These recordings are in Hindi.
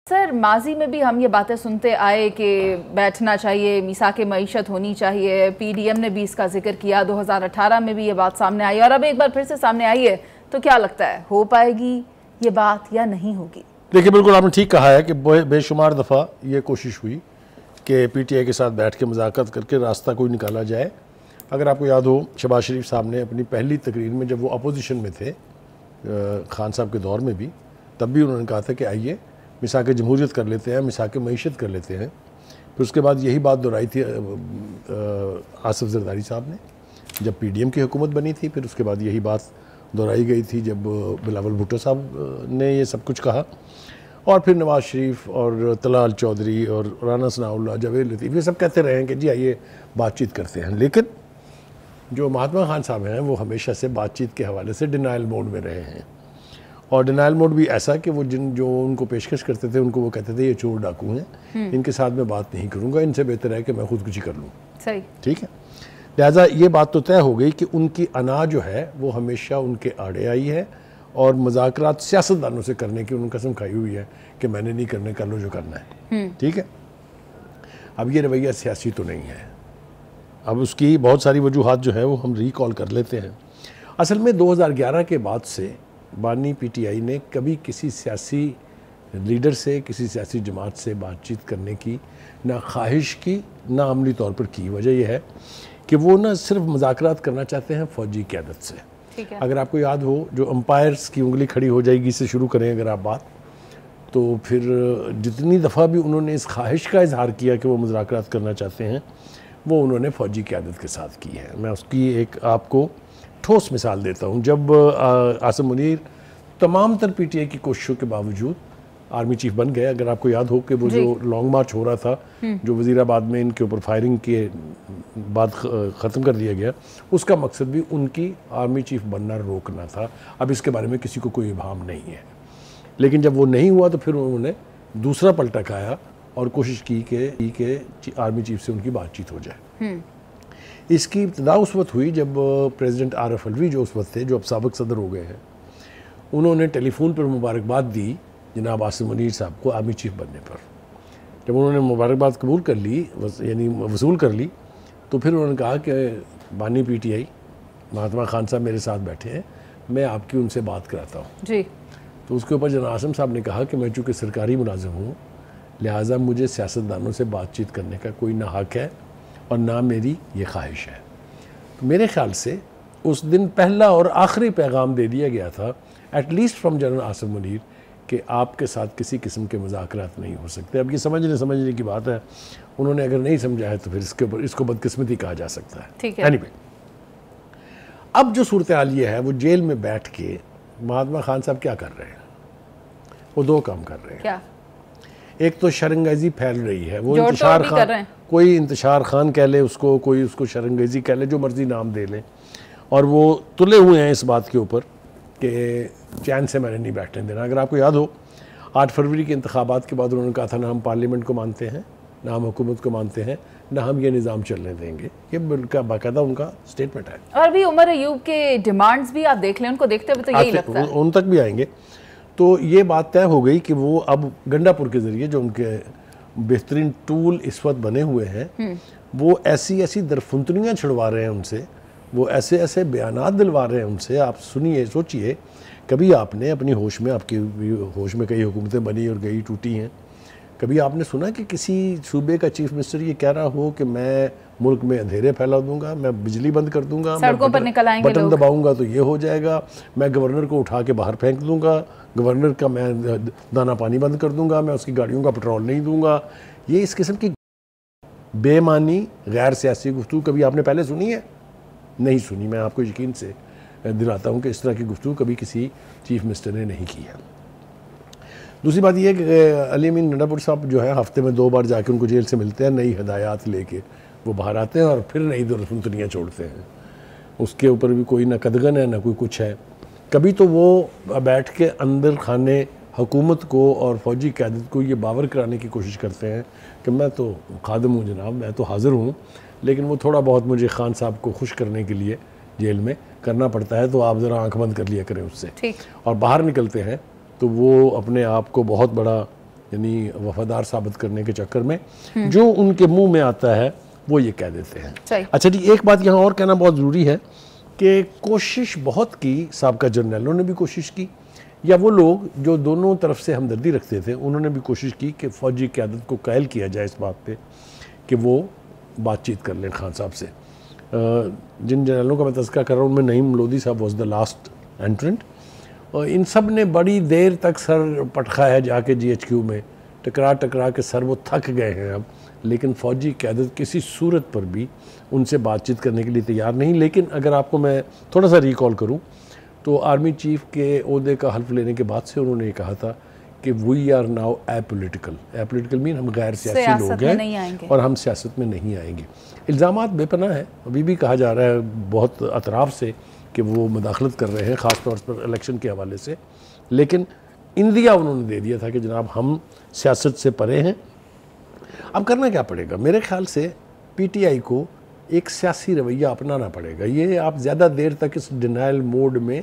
सर, माजी में भी हम ये बातें सुनते आए कि बैठना चाहिए, मीसाक मईशत होनी चाहिए, पीडीएम ने भी इसका जिक्र किया, 2018 में भी ये बात सामने आई और अब एक बार फिर से सामने आई है। तो क्या लगता है, हो पाएगी ये बात या नहीं होगी? देखिए, बिल्कुल आपने ठीक कहा है कि बेशुमार दफ़ा ये कोशिश हुई कि पीटीआई के साथ बैठ के मुज़ाकरत करके रास्ता कोई निकाला जाए। अगर आपको याद हो, शहबाज शरीफ साहब ने अपनी पहली तकरीर में जब वो अपोजिशन में थे, खान साहब के दौर में भी, तब भी उन्होंने कहा था कि आइए मिसाक जमहूरियत कर लेते हैं, मिसाक मईशत कर लेते हैं। फिर उसके बाद यही बात दोहराई थी आसिफ जरदारी साहब ने जब पीडीएम की हुकूमत बनी थी। फिर उसके बाद यही बात दोहराई गई थी जब बिलावल भुट्टो साहब ने ये सब कुछ कहा। और फिर नवाज शरीफ और तलाल चौधरी और राना सनाउल्लाह, जावेद लतीफ़, ये सब कहते रहे हैं कि जी आइए बातचीत करते हैं। लेकिन जो महात्मा खान साहब हैं वो हमेशा से बातचीत के हवाले से डिनाइल मोड में रहे हैं। और डिनाइल मोड भी ऐसा कि वो जो उनको पेशकश करते थे उनको वो कहते थे ये चोर डाकू हैं, इनके साथ मैं बात नहीं करूँगा, इनसे बेहतर है कि मैं खुदकुशी कर लूँ। सही, ठीक है। लिहाजा ये बात तो तय हो गई कि उनकी अना जो है वो हमेशा उनके आड़े आई है और मुज़ाकरात सियासतदानों से करने की उन्होंने कसम खाई हुई है कि मैंने नहीं करने, कर लो जो करना है। ठीक है। अब ये रवैया सियासी तो नहीं है। अब उसकी बहुत सारी वजूहात जो है वो हम रिकॉल कर लेते हैं। असल में 2011 के बाद से बानी पीटीआई ने कभी किसी सियासी लीडर से, किसी सियासी जमात से बातचीत करने की ना ख्वाहिश की, ना अमली तौर पर की। वजह यह है कि वो ना सिर्फ मुज़ाकरात करना चाहते हैं फ़ौजी क़यादत से। ठीक है। अगर आपको याद हो, जो अंपायर्स की उंगली खड़ी हो जाएगी से शुरू करें अगर आप बात, तो फिर जितनी दफ़ा भी उन्होंने इस ख्वाहिश का इजहार किया कि वो मुज़ाकरात करना चाहते हैं, वो उन्होंने फ़ौजी क़यादत के साथ की है। मैं उसकी एक आपको ठोस मिसाल देता हूँ। जब आसिम मुनीर तमाम तर पीटीआई की कोशिशों के बावजूद आर्मी चीफ बन गए, अगर आपको याद हो कि वो जो लॉन्ग मार्च हो रहा था, जो वज़ीराबाद में इनके ऊपर फायरिंग के बाद ख़त्म कर दिया गया, उसका मकसद भी उनकी आर्मी चीफ बनना रोकना था। अब इसके बारे में किसी को कोई इबाम नहीं है। लेकिन जब वो नहीं हुआ तो फिर उन्होंने दूसरा पलटा खाया और कोशिश की कि आर्मी चीफ से उनकी बातचीत हो जाए। इसकी इब्तिदा उस वक्त हुई जब प्रेसिडेंट आरफ अलवी जो उस वक्त थे, जो अब साबिक सदर हो गए हैं, उन्होंने टेलीफोन पर मुबारकबाद दी जनाब आसिम मुनीर साहब को आर्मी चीफ बनने पर। जब उन्होंने मुबारकबाद कबूल कर ली, यानी वसूल कर ली, तो फिर उन्होंने कहा कि बानी पीटीआई महात्मा खान साहब मेरे साथ बैठे हैं, मैं आपकी उनसे बात कराता हूँ जी। तो उसके ऊपर जनाब आसिम साहब ने कहा कि मैं चूँकि सरकारी मुलाजिम हूँ, लिहाजा मुझे सियासतदानों से बातचीत करने का कोई ना हक है और ना मेरी ये ख्वाहिश है। तो मेरे ख्याल से उस दिन पहला और आखिरी पैगाम दे दिया गया था, at least from general Asim Munir, कि आपके साथ किसी किस्म के मुज़ाकरात नहीं हो सकते। अब ये समझने की बात है, उन्होंने अगर नहीं समझा है तो फिर इसके ऊपर इसको बदकिस्मती कहा जा सकता है। ठीक है। एनीवे, अब जो सूरत हाल ये है, वो जेल में बैठ के महात्मा खान साहब क्या कर रहे हैं? वो दो काम कर रहे हैं। क्या? एक तो शरंगेज़ी फैल रही है, वो जोड़ इंतशार तोड़ भी कर रहे खान, हैं। कोई इंतशार खान कह ले उसको, कोई उसको शरंगेज़ी कह ले, जो मर्जी नाम दे ले, और वो तुले हुए हैं इस बात के ऊपर कि चैन से मैंने नहीं बैठने देना। अगर आपको याद हो, 8 फरवरी के इंतखाबात के बाद उन्होंने कहा था ना हम पार्लियामेंट को मानते हैं, ना हम हुकूमत को मानते हैं, ना हम ये निज़ाम चलने देंगे। ये बाकायदा उनका स्टेटमेंट है। और भी उमर अयूब के डिमांड्स भी आप देख लें, उनको देखते हुए तो यही लगता है। उन तक भी आएंगे। तो ये बात तय हो गई कि वो अब गंडापुर के ज़रिए जो उनके बेहतरीन टूल इस वक्त बने हुए हैं, वो ऐसी ऐसी दरफुंतनियाँ छुड़वा रहे हैं उनसे, वो ऐसे ऐसे बयानात दिलवा रहे हैं उनसे। आप सुनिए, सोचिए, कभी आपने अपनी होश में, आपकी होश में कई हुकूमतें बनी और कई टूटी हैं, कभी आपने सुना कि किसी सूबे का चीफ मिनिस्टर ये कह रहा हो कि मैं मुल्क में अंधेरे फैला दूंगा, मैं बिजली बंद कर दूंगा, सड़कों पर निकल आएंगे बटन दबाऊंगा तो ये हो जाएगा, मैं गवर्नर को उठा के बाहर फेंक दूंगा, गवर्नर का मैं दाना पानी बंद कर दूंगा, मैं उसकी गाड़ियों का पेट्रोल नहीं दूंगा। ये इस किस्म की बेमानी गैर सियासी गुफ्तगू कभी आपने पहले सुनी है? नहीं सुनी। मैं आपको यकीन से दिलाता हूँ कि इस तरह की गुफ्तगू कभी किसी चीफ मिनिस्टर ने नहीं की है। दूसरी बात यह है कि अली अमीन गंडापुर साहब जो है हफ्ते में 2 बार जाके उनको जेल से मिलते हैं, नई हिदायत लेके वो बाहर आते हैं और फिर नई दरफुंतनियाँ छोड़ते हैं। उसके ऊपर भी कोई ना कदगन है ना कोई कुछ है। कभी तो वो बैठ के अंदर खाने हुकूमत को और फ़ौजी क़यादत को ये बावर कराने की कोशिश करते हैं कि मैं तो खादम हूँ जनाब, मैं तो हाज़िर हूँ, लेकिन वो थोड़ा बहुत मुझे खान साहब को खुश करने के लिए जेल में करना पड़ता है, तो आप ज़रा आंख बंद कर लिया करें उससे। ठीक। और बाहर निकलते हैं तो वो अपने आप को बहुत बड़ा यानी वफादार साबित करने के चक्कर में जो उनके मुंह में आता है वो ये कह देते हैं। अच्छा जी, एक बात यहाँ और कहना बहुत ज़रूरी है कि कोशिश बहुत की, साबका जर्नलों ने भी कोशिश की, या वो लोग जो दोनों तरफ से हमदर्दी रखते थे उन्होंने भी कोशिश की कि फ़ौजी क़यादत को कायल किया जाए इस बात पे कि वो बातचीत कर लें खान साहब से। जिन जनरलों का मैं तज़किरा कर रहा हूँ उनमें नईम लोधी साहब वॉज द लास्ट एंट्रेंट, और इन सब ने बड़ी देर तक सर पटखा है जाके GHQ में, टकरा के सर वो थक गए हैं अब, लेकिन फ़ौजी क़यादत किसी सूरत पर भी उनसे बातचीत करने के लिए तैयार नहीं। लेकिन अगर आपको मैं थोड़ा सा रिकॉल करूं तो आर्मी चीफ के ओहदे का हल्फ लेने के बाद से उन्होंने ये कहा था कि वी आर नाउ एपोलिटिकल मीन हम गैर सियासी लोग हैं और हम सियासत में नहीं आएंगे। इल्ज़ामात बेपनाह है, अभी भी कहा जा रहा है बहुत अतराफ़ से कि वो मुदाखलत कर रहे हैं, ख़ास तौर पर इलेक्शन के हवाले से, लेकिन इंदिया उन्होंने दे दिया था कि जनाब हम सियासत से परे हैं। अब करना क्या पड़ेगा? मेरे ख्याल से PTI को एक सियासी रवैया अपनाना पड़ेगा। ये आप ज़्यादा देर तक इस डिनाइल मोड में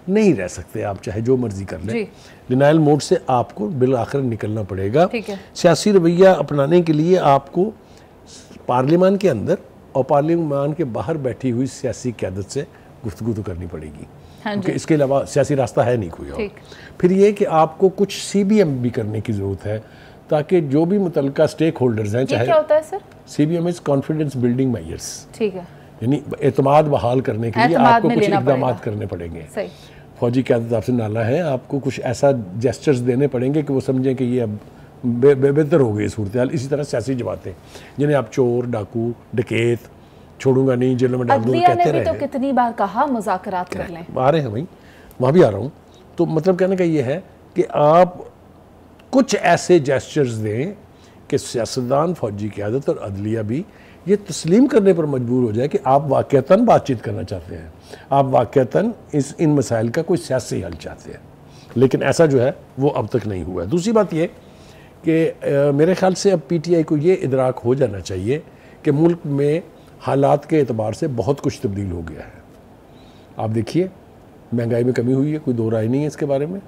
नहीं रह सकते, आप चाहे जो मर्जी कर लें, डिनाइल मोड से आपको बिल आखिर निकलना पड़ेगा। सियासी रवैया अपनाने के लिए आपको पार्लियामान के अंदर और पार्लियामान के बाहर बैठी हुई सियासी क़यादत से गुफ्तगू तो करनी पड़ेगी, क्योंकि इसके अलावा सियासी रास्ता है नहीं कोई और। फिर ये कि आपको कुछ CBM भी करने की ज़रूरत है ताकि जो भी मुतल्लिका स्टेक होल्डर्स हैं, चाहे क्या होता है sir? CBM is confidence building measures, ठीक है, यानी एतमाद बहाल करने के लिए आपको कुछ इक़दाम करने पड़ेंगे। फ़ौजी क़यादत आपसे नाला है, आपको कुछ ऐसा जेस्चर्स देने पड़ेंगे कि वो समझें कि ये अब बेहतर हो गई सूरत हाल। इसी तरह सियासी जमातें जिन्हें आप चोर, डाकू, डकैत, छोड़ूंगा नहीं, जेलों में डाल दूंगा कहते रहे। तो कितनी बार कहा मुज़ाकरात कर लें, आ रहे हैं भाई, वहाँ भी आ रहा हूँ। तो मतलब कहने का ये है कि आप कुछ ऐसे जेस्चर्स दें कि सियासतदान, फ़ौजी क़यादत और अदलिया भी ये तस्लीम करने पर मजबूर हो जाए कि आप वाक़तन बातचीत करना चाहते हैं, आप वाक़तन इन मसाइल का कोई सियासी हल चाहते हैं। लेकिन ऐसा जो है वो अब तक नहीं हुआ है। दूसरी बात ये कि मेरे ख्याल से अब PTI को ये इदराक हो जाना चाहिए कि मुल्क में हालात के एतबार से बहुत कुछ तब्दील हो गया है। आप देखिए, महंगाई में कमी हुई है, कोई दो राय नहीं है इसके बारे में।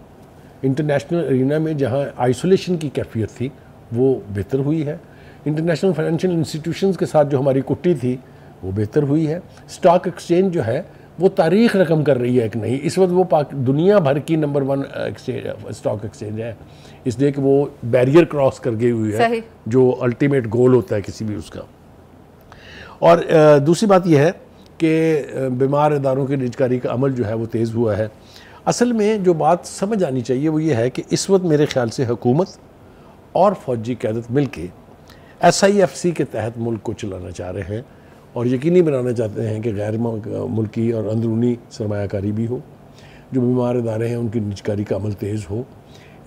इंटरनेशनल अरीना में जहाँ आइसोलेशन की कैफियत थी वो बेहतर हुई है। इंटरनेशनल फाइनेंशियल इंस्टीट्यूशंस के साथ जो हमारी कुट्टी थी वो बेहतर हुई है। स्टॉक एक्सचेंज जो है वो तारीख रकम कर रही है एक नई, इस वक्त वो दुनिया भर की नंबर 1 स्टॉक एक्सचेंज है, इसलिए कि वो बैरियर क्रॉस कर गई हुई है जो अल्टीमेट गोल होता है किसी भी उसका। और दूसरी बात यह है कि बीमार इदारों की निजकारी का अमल जो है वो तेज़ हुआ है। असल में जो बात समझ आनी चाहिए वो ये है कि इस वक्त मेरे ख्याल से हुकूमत और फ़ौजी क़यादत मिल के SIFC के तहत मुल्क को चलाना चाह रहे हैं और यकीनी बनाना चाहते हैं कि गैर मुल्की और अंदरूनी सरमायाकारी भी हो, जो बीमार इदारे हैं उनकी निजकारी का अमल तेज़ हो।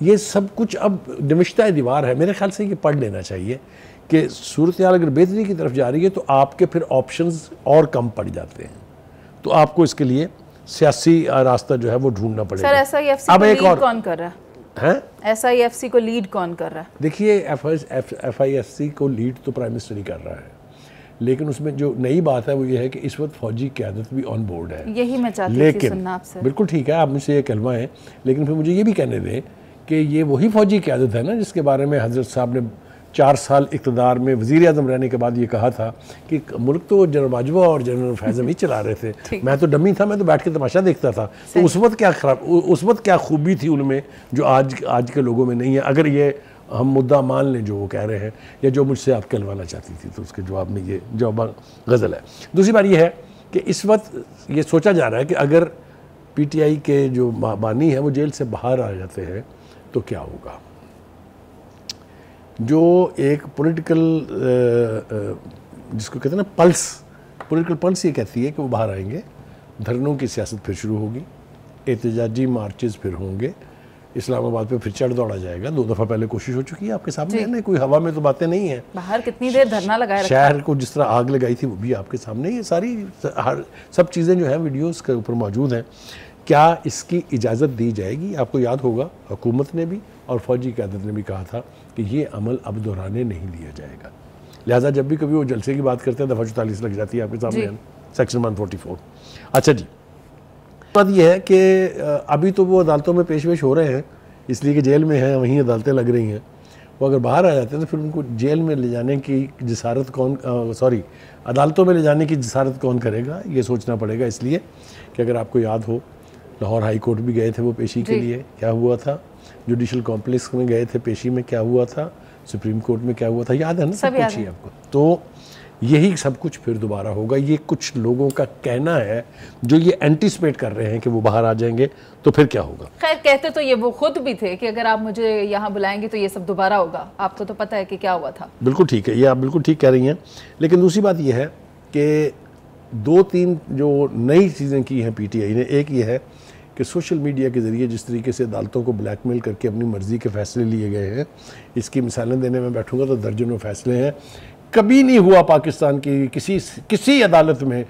ये सब कुछ अब निमिश्ता दीवार है। मेरे ख्याल से ये पढ़ लेना चाहिए कि सूरत हाल अगर बेहतरी की तरफ जा रही है तो आपके फिर ऑप्शंस और कम पड़ जाते हैं, तो आपको इसके लिए सियासी रास्ता जो है वो ढूंढना पड़ेगा। सर SIFC को लीड कौन कर रहा है? SIFC को लीड कौन कर रहा है? देखिए, FIFC को लीड तो प्राइम मिनिस्टर ही कर रहा है, लेकिन उसमें जो नई बात है वो ये है कि इस वक्त फ़ौजी क़यादत भी ऑन बोर्ड है। यही मैं चाहती थी सुनना आपसे। बिल्कुल ठीक है, आप मुझसे ये कहलवा है, लेकिन फिर मुझे ये भी कहने दें कि ये वही फ़ौजी क़यादत है ना जिसके बारे में हज़रत साहब ने 4 साल इक़्तिदार में वज़ीर आज़म रहने के बाद ये कहा था कि मुल्क तो जनरल बाजवा और जनरल फैज़म ही चला रहे थे, मैं तो डमी था, मैं तो बैठ के तमाशा देखता था। तो उस वक्त क्या खूबी थी उनमें जो आज के लोगों में नहीं है। अगर ये हम मुद्दा मान लें जो वो कह रहे हैं या जो मुझसे आप कहलवाना चाहती थी, तो उसके जवाब में ये जवाब गज़ल है। दूसरी बात ये है कि इस वक्त ये सोचा जा रहा है कि अगर PTI के जो बानी है वो जेल से बाहर आ जाते हैं तो क्या होगा। जो एक पॉलिटिकल जिसको कहते हैं ना पॉलिटिकल पल्स ये कहती है कि वो बाहर आएंगे, धरनों की सियासत फिर शुरू होगी, एहतजाजी मार्चेस फिर होंगे, इस्लामाबाद पे फिर चढ़ दौड़ा जाएगा। 2 दफ़ा पहले कोशिश हो चुकी है, आपके सामने है ना, कोई हवा में तो बातें नहीं है। बाहर कितनी देर धरना लगाया रखा, शहर को जिस तरह आग लगाई थी वो भी आपके सामने, ये सारी सब चीज़ें जो हैं वीडियोस के ऊपर मौजूद हैं। क्या इसकी इजाज़त दी जाएगी? आपको याद होगा हुकूमत ने भी और फ़ौजी क़यादत ने भी कहा था कि ये अमल अब दोहराने नहीं दिया जाएगा। लिहाजा जब भी कभी वो जलसे की बात करते हैं दफ़ा 44 लग जाती है आपके सामने, सेक्शन 144। अच्छा जी, बात यह है कि अभी तो वो अदालतों में पेश हो रहे हैं इसलिए कि जेल में हैं, वहीं अदालतें लग रही हैं, वो अगर बाहर आ जाते हैं तो फिर उनको जेल में ले जाने की जिसारत कौन अदालतों में ले जाने की जिसारत कौन करेगा, ये सोचना पड़ेगा। इसलिए कि अगर आपको याद हो, लाहौर हाई कोर्ट भी गए थे वो पेशी के लिए, क्या हुआ था, जुडिशल कॉम्प्लेक्स में गए थे पेशी में, क्या हुआ था, सुप्रीम कोर्ट में क्या हुआ था, याद है ना सब कुछ ही आपको। तो यही सब कुछ फिर दोबारा होगा। ये कुछ लोगों का कहना है जो ये एंटिसिपेट कर रहे हैं कि वो बाहर आ जाएंगे तो फिर क्या होगा। खैर कहते तो ये वो खुद भी थे कि अगर आप मुझे यहाँ बुलाएंगे तो ये सब दोबारा होगा। आपको तो पता है कि क्या हुआ था। बिल्कुल ठीक है, ये आप बिल्कुल ठीक कह रही हैं। लेकिन दूसरी बात ये है कि 2-3 जो नई चीज़ें की हैं पीटीआई ने, एक ये है कि सोशल मीडिया के ज़रिए जिस तरीके से अदालतों को ब्लैकमेल करके अपनी मर्ज़ी के फ़ैसले लिए गए हैं, इसकी मिसालें देने में बैठूंगा तो दर्जनों फ़ैसले हैं। कभी नहीं हुआ पाकिस्तान की किसी अदालत में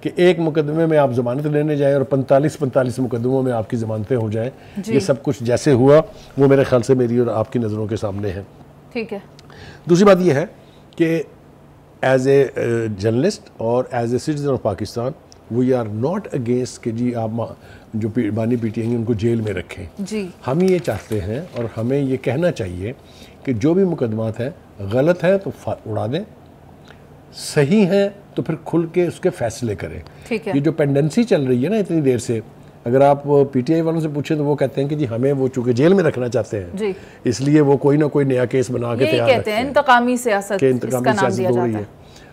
कि एक मुकदमे में आप ज़मानत लेने जाएं और 45 मुकदमों में आपकी ज़मानतें हो जाएं। ये सब कुछ जैसे हुआ वो मेरे ख्याल से मेरी और आपकी नज़रों के सामने है। ठीक है। दूसरी बात यह है कि एज ए जर्नलिस्ट और as a citizen of Pakistan we are not against कि जी आप जो बानी पीटीआई उनको जेल में रखें जी। हम ये चाहते हैं और हमें ये कहना चाहिए कि जो भी मुकदमात हैं गलत है तो उड़ा दें, सही है तो फिर खुल के उसके फैसले करें। ठीक है। ये जो पेंडेंसी चल रही है ना इतनी देर से, अगर आप पीटीआई वालों से पूछें तो वो कहते हैं कि जी हमें वो चूंकि जेल में रखना चाहते हैं, इसलिए वो कोई ना कोई नया केस बना के तैयार कहते हैं इंतकामी सियासत, इसका नाम दिया जाता है।